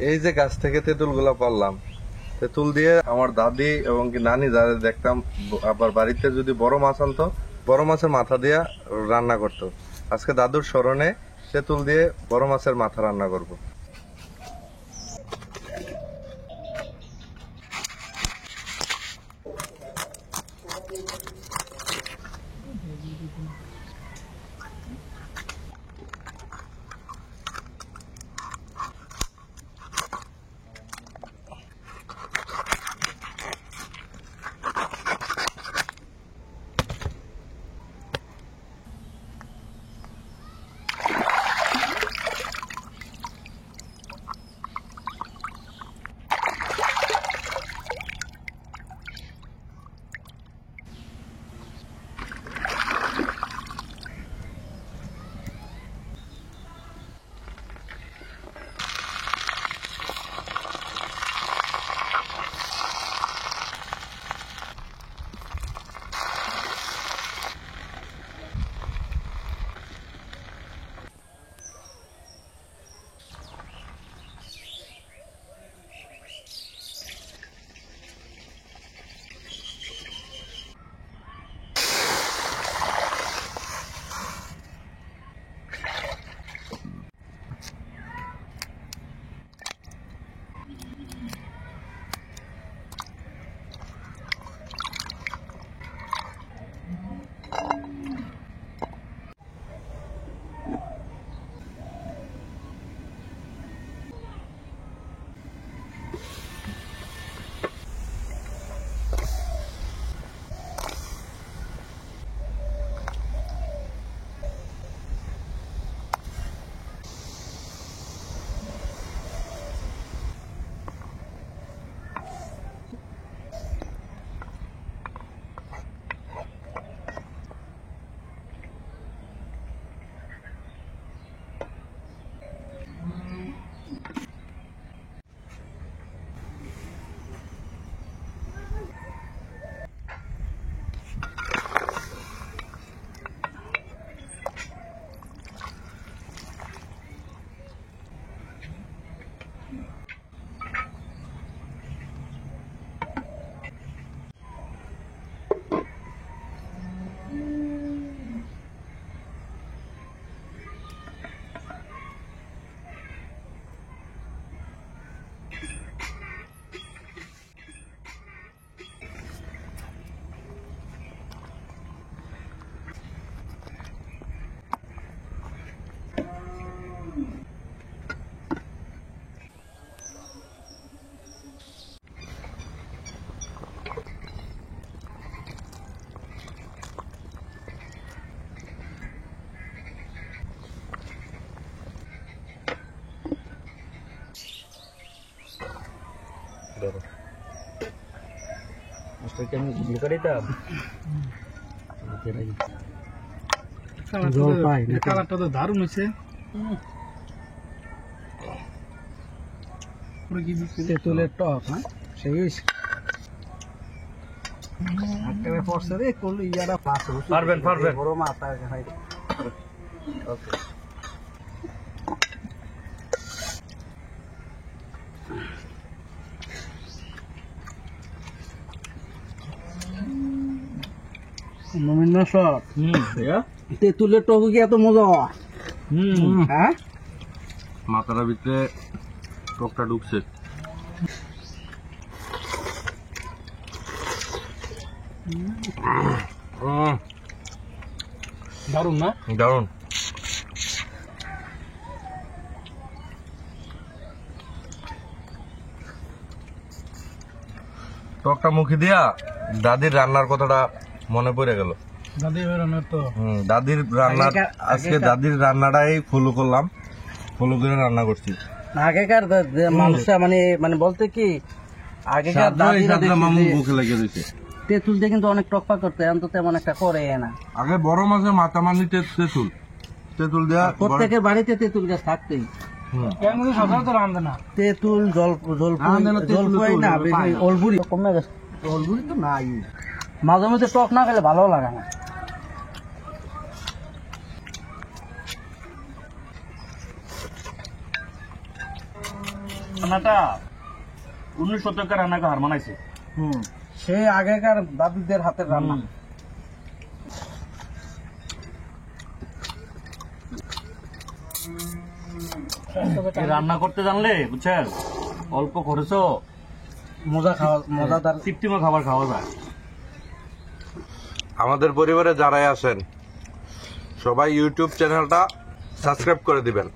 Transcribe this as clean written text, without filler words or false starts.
এই যে গাছ থেকে তেঁতুল গুলা পারলাম, তেঁতুল দিয়ে আমার দাদি এবং কি নানি যারা দেখতাম আবার বাড়িতে যদি বড় মাছ আনতো, বড় মাছের মাথা দিয়ে রান্না করতো। আজকে দাদুর স্মরণে তেঁতুল দিয়ে বড় মাছের মাথা রান্না করব। কালারটা তো দারুণ হয়েছে। তেঁতুলের টক, হ্যাঁ সেই হয়েছে। পড়ছে রে করলে ইয়ারা পারবেন বড় মাছ তেঁতুলের টক কি এত মজা? হ্যাঁ, মাথার ভিতরে টকটা ঢুকছে। দারুণ না? দারুণ। টকটা মুখে দিয়া দাদির রান্নার কথাটা মনে পড়ে গেল। দাদির রান্নার আজকে দাদির রান্নাটাই ফলো করলাম, ফলো করে রান্না করছি। আগেকার মানুষরা মানে বলতে কি আগেকার মামু মুখে লেগে দিচ্ছে। তেঁতুল দিয়ে কিন্তু অনেক টক পাক করতে, এখন তো তেমন একটা করে না। আগে বড় মাছের মাথা মানি তেঁতুল, তেঁতুল দেওয়া প্রত্যেকের বাড়িতে তেঁতুল গাছ থাকতেই। তেঁতুল জলপাই না অলবুড়ি কমে গেছে। অলবুড়ি তো নাই, মাঝে মাঝে টক না খেলে ভালো লাগে না। রান্নাটা 19 শতকের রান্নাকে হার মানাইছে। সে আগেকার দাদুদের হাতের রান্না। এই রান্না করতে জানলে বুঝছেন অল্প খরচও মজাদার তৃপ্তিময় খাবার খাওয়া যায়। আমাদের পরিবারে যারাই আছেন সবাই ইউটিউব চ্যানেলটা সাবস্ক্রাইব করে দিবেন।